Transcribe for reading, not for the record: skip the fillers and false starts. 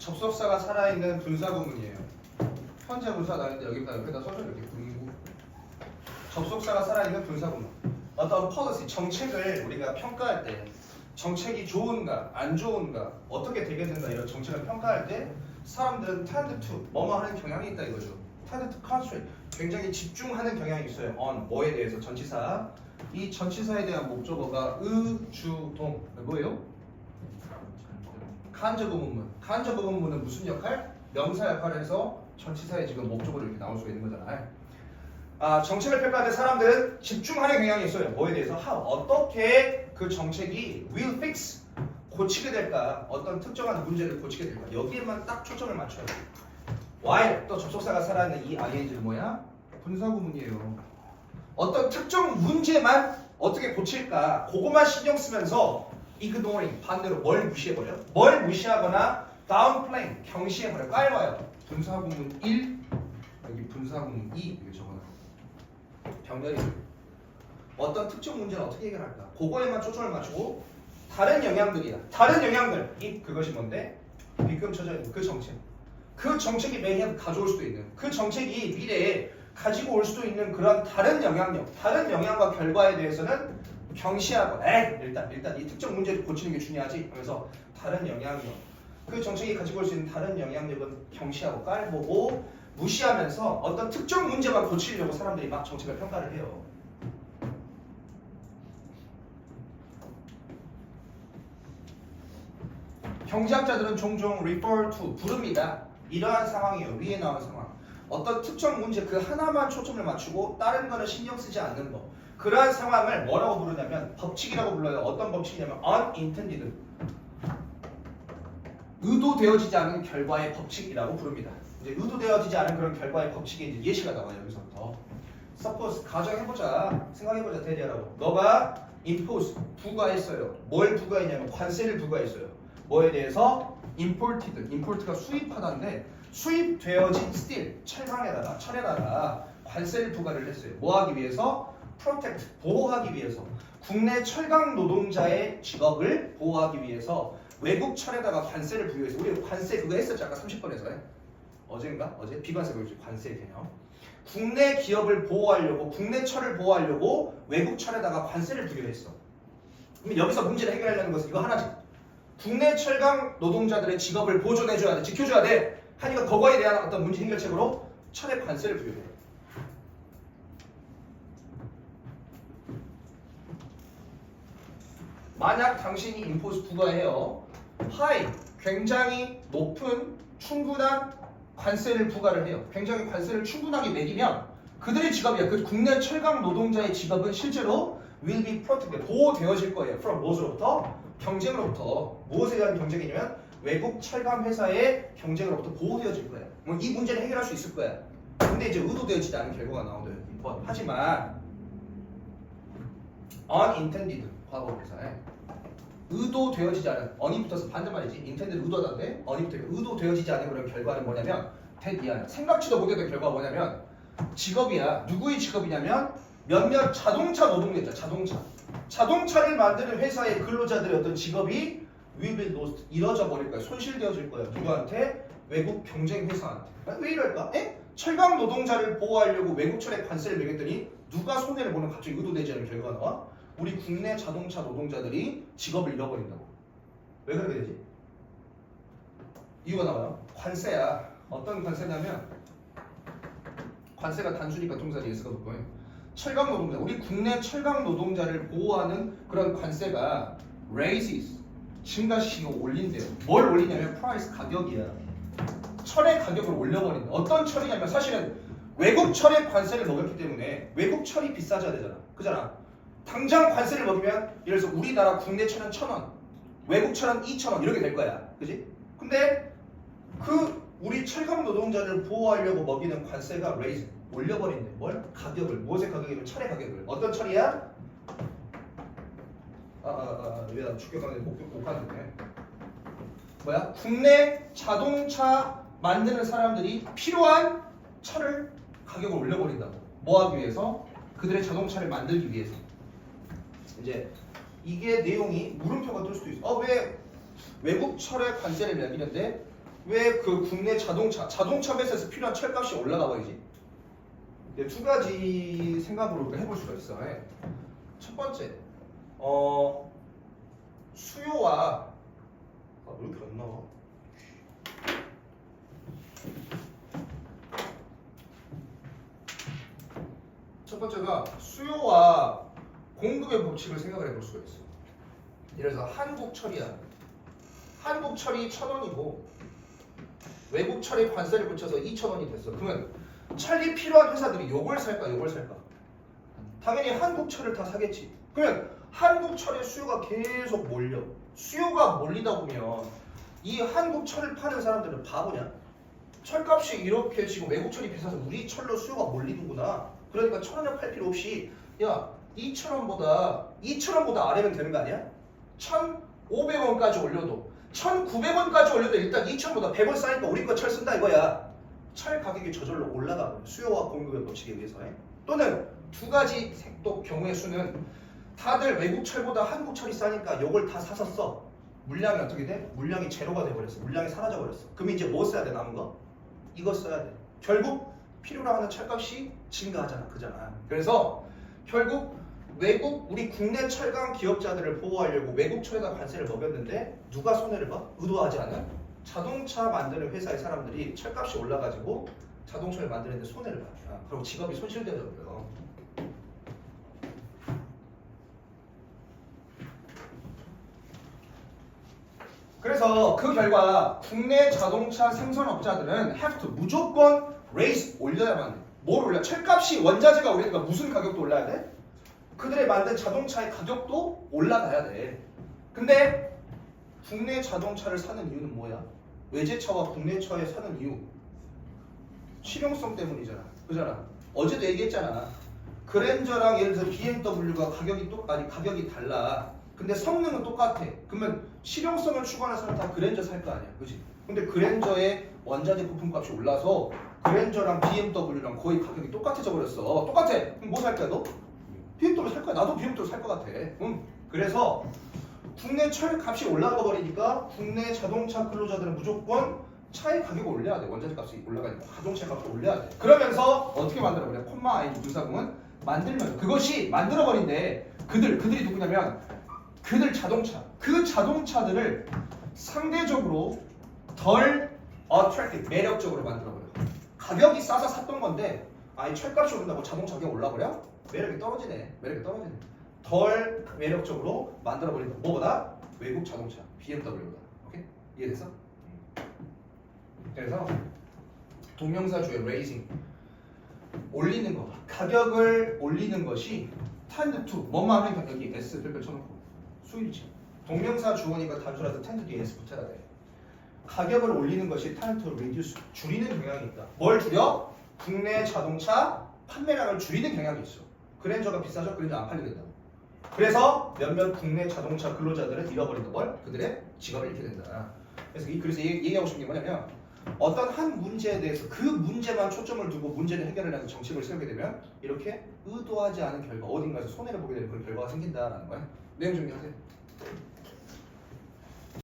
접속사가 살아있는 분사구문이에요. 현재 분사 나는데 여기다 옆에다 써줘 이렇게 분구. 접속사가 살아있는 분사구문. 어떤 policy 정책을 우리가 평가할 때 정책이 좋은가 안 좋은가 어떻게 되게 된다 이런 정책을 평가할 때 사람들은 tend to 뭐뭐 하는 경향이 있다 이거죠. tend to concentrate 굉장히 집중하는 경향이 있어요. on 뭐에 대해서 전치사. 이 전치사에 대한 목적어가 의주동 뭐예요? 간접의문문. 간접의문문은 무슨 역할? 명사 역할을 해서 전치사에 지금 목적어로 이렇게 나올 수가 있는 거잖아요. 정책을 평가할 때 사람들은 집중하는 경향이 있어요. 뭐에 대해서? how 어떻게 그 정책이 will fix 고치게 될까? 어떤 특정한 문제를 고치게 될까? 여기에만 딱 초점을 맞춰요. while 또 접속사가 살아있는 이 ing는 뭐야? 분사구문이에요. 어떤 특정 문제만 어떻게 고칠까? 그거만 신경 쓰면서 ignoring 반대로 뭘 무시해버려? 뭘 무시하거나 downplaying 경시해버려. 깔봐요. 분사구문 1 여기 분사구문 2 이거 적어놔. 병렬이 어떤 특정 문제는 어떻게 해결할까? 그거에만 초점을 맞추고 다른 영향들이야. 다른 영향들 그것이 뭔데? 빗금 쳐져 있는 그 정책. 그 정책이 매년 가져올 수도 있는 그 정책이 미래에 가지고 올 수도 있는 그런 다른 영향력, 다른 영향과 결과에 대해서는 경시하고 일단 이 특정 문제를 고치는 게 중요하지 하면서 다른 영향력 그 정책이 가지고 올 수 있는 다른 영향력은 경시하고 깔보고 무시하면서 어떤 특정 문제만 고치려고 사람들이 막 정책을 평가를 해요. 경제학자들은 종종 refer to 부릅니다. 이러한 상황이에요. 위에 나온 상황. 어떤 특정 문제 그 하나만 초점을 맞추고 다른 거는 신경 쓰지 않는 거. 그러한 상황을 뭐라고 부르냐면 법칙이라고 불러요. 어떤 법칙이냐면 unintended 의도되어지지 않은 결과의 법칙이라고 부릅니다. 이제 의도되어지지 않은 그런 결과의 법칙에 이제 예시가 나와요. 여기서부터. Suppose 가정해보자. 생각해보자. 대리하라고. 너가 impose 부과했어요. 뭘 부과했냐면 관세를 부과했어요. 뭐에 대해서? import가 수입하다인데 수입되어진 스틸 철에다가 관세를 부과를 했어요. 뭐 하기 위해서? protect 보호하기 위해서 국내 철강 노동자의 직업을 보호하기 위해서 외국 철에다가 관세를 부여해서 우리 관세 그거 했었지 아까 30번에서 어제인가? 어제 비관세 그거지 관세 개념. 국내 기업을 보호하려고 국내 철을 보호하려고 외국 철에다가 관세를 부여했어. 그럼 여기서 문제를 해결하려는 것은 이거 하나지. 국내 철강 노동자들의 직업을 보존해줘야 돼, 지켜줘야 돼. 하니까 그거에 대한 어떤 문제 해결책으로 철의 관세를 부여해. 만약 당신이 임포스 부과해요. high 굉장히 높은 충분한 관세를 부과를 해요. 굉장히 관세를 충분하게 매기면 그들의 직업이야. 그 국내 철강 노동자의 직업은 실제로 will be protected 보호되어질 거예요. from 무엇으로부터? 경쟁으로부터. 무엇에 대한 경쟁이냐면 외국 철강 회사의 경쟁으로부터 보호되어질 거야. 뭐 이 문제를 해결할 수 있을 거야. 근데 이제 의도되어지지 않은 결과가 나온대요. 하지만 unintended 과거분사에 의도되어지지 않은 on이 붙어서 반대말이지. intended 의도하다인데 on이 붙어 의도되어지지 않은 그런 결과는 뭐냐면 생각지도 못했던 결과가 뭐냐면 직업이야. 누구의 직업이냐면 몇몇 자동차 노동자 있잖아. 자동차를 만드는 회사의 근로자들의 어떤 직업이 will be lost 잃어져 버릴 거야. 손실되어질 거야. 누구한테? 외국 경쟁 회사한테. 왜 이럴까? 철강 노동자를 보호하려고 외국 철에 관세를 매겼더니 누가 손해를 보는 갑자기 의도되지 않은 결과가 나와? 우리 국내 자동차 노동자들이 직업을 잃어버린다고. 왜 그렇게 되지? 이유가 나와요. 관세야. 어떤 관세냐면 관세가 단순히가 동사지 S가 볼 거예요. 철강 노동자, 우리 국내 철강 노동자를 보호하는 그런 관세가 raises 증가시키고 올린대요. 뭘 올리냐면 price 가격이야. 철의 가격을 올려버린다. 어떤 철이냐면 사실은 외국 철의 관세를 먹였기 때문에 외국 철이 비싸져야 되잖아. 그잖아. 당장 관세를 먹이면 예를 들어서 우리나라 국내 철은 1,000원, 외국 철은 2,000원 이렇게 될 거야. 그지? 근데 그 우리 철강 노동자를 보호하려고 먹이는 관세가 raise 올려버린대. 뭘? 가격을. 무엇의 가격이면 철의 가격을. 어떤 철이야? 왜 나 축격하는데 못 가는데. 뭐야? 국내 자동차 만드는 사람들이 필요한 철을 가격을 올려버린다고. 뭐 하기 위해서? 그들의 자동차를 만들기 위해서. 이제 이게 내용이 물음표가 뜰 수도 있어. 왜 외국 철에 관세를 매기는데 왜 그 국내 자동차 회사에서 필요한 철값이 올라가 버리지? 네, 두 가지 생각으로 해볼 수가 있어. 첫 번째, 수요와 왜 이렇게 안 나와? 첫 번째가 수요와 공급의 법칙을 생각을 해볼 수가 있어. 예를 들어서 한국철이야. 한국철이 1,000원이고 외국철에 관세를 붙여서 2,000원이 됐어. 그러면 철이 필요한 회사들이 요걸 살까 요걸 살까? 당연히 한국철을 다 사겠지. 그러면 한국철의 수요가 계속 몰려. 수요가 몰리다 보면 이 한국철을 파는 사람들은 바보냐? 철값이 이렇게 지금 외국철이 비싸서 우리 철로 수요가 몰리는구나. 그러니까 1,000원에 팔 필요 없이 야 2,000원보다 아래면 되는 거 아니야? 1,500원까지 올려도 1,900원까지 올려도 일단 2,000원보다 100원 싸니까 우리 거 철 쓴다 이거야. 철 가격이 저절로 올라가. 수요와 공급의 법칙에 의해서. 또는 두 가지 또 경우의 수는 다들 외국 철보다 한국 철이 싸니까 요걸 다 사서 써. 물량이 어떻게 돼? 물량이 제로가 돼버렸어. 물량이 사라져 버렸어. 그럼 이제 뭐 써야 돼? 남은 거? 이거 써야 돼. 결국 필요로 하는 철값이 증가하잖아. 그잖아. 그래서 결국 외국 우리 국내 철강 기업자들을 보호하려고 외국 철에다 관세를 먹였는데 누가 손해를 봐? 의도하지 않은 자동차 만드는 회사의 사람들이 철값이 올라가지고 자동차를 만드는데 손해를 봐. 그리고 직업이 손실되더라고요. 그래서 그 결과 국내 자동차 생산업자들은 have to 무조건 raise 올려야만 돼. 뭘 올려? 철값이 원자재가 오르니까 무슨 가격도 올라야 돼? 그들이 만든 자동차의 가격도 올라가야 돼. 근데 국내 자동차를 사는 이유는 뭐야? 외제차와 국내 차에 사는 이유 실용성 때문이잖아. 그잖아. 어제도 얘기했잖아. 그랜저랑 예를 들어서 BMW가 가격이 달라. 근데 성능은 똑같아. 그러면 실용성을 추구하는 사람 다 그랜저 살 거 아니야. 그지? 근데 그랜저의 원자재 부품값이 올라서 그랜저랑 BMW랑 거의 가격이 똑같아져 버렸어. 똑같아. 그럼 뭐 살 거야 너? BMW 살 거야. 나도 BMW 살 것 같아. 그래서 국내 철 값이 올라가 버리니까 국내 자동차 근로자들은 무조건 차의 가격을 올려야 돼. 원자재 값이 올라가니까 자동차 값을 올려야 돼. 그러면서 어떻게 만들어 버려? 콤마 i 분사구문 만들면 그것이 만들어 버린데 그들이 누구냐면 그 자동차들을 상대적으로 덜 attractive 매력적으로 만들어 버려. 가격이 싸서 샀던 건데 아이 철값이 오른다고 자동차 가격 올라버려? 매력이 떨어지네. 덜 매력적으로 만들어 버린다. 뭐보다? 외국 자동차 BMW보다. 오케이? 이해됐어? 그래서 동명사주의 raising 올리는 거, 가격을 올리는 것이 tend to 뭐만 하면 여기 s 별표 쳐놓고 수일치. 동명사 주어니까 단수라서 tend 뒤에 s 붙여야 돼. 가격을 올리는 것이 tend to reduce 줄이는 경향이 있다. 뭘 줄여? 국내 자동차 판매량을 줄이는 경향이 있어. 그랜저가 비싸죠? 그랜저 안 팔리게 된다고. 그래서 몇몇 국내 자동차 근로자들은 잃어버린다. 뭘? 그들의 직업을 잃게 된다. 그래서 얘기하고 싶은 게 뭐냐면 어떤 한 문제에 대해서 그 문제만 초점을 두고 문제를 해결하려는 정책을 세우게 되면 이렇게 의도하지 않은 결과 어딘가에서 손해를 보게 되는 그런 결과가 생긴다라는 거야. 내용 정리하세요.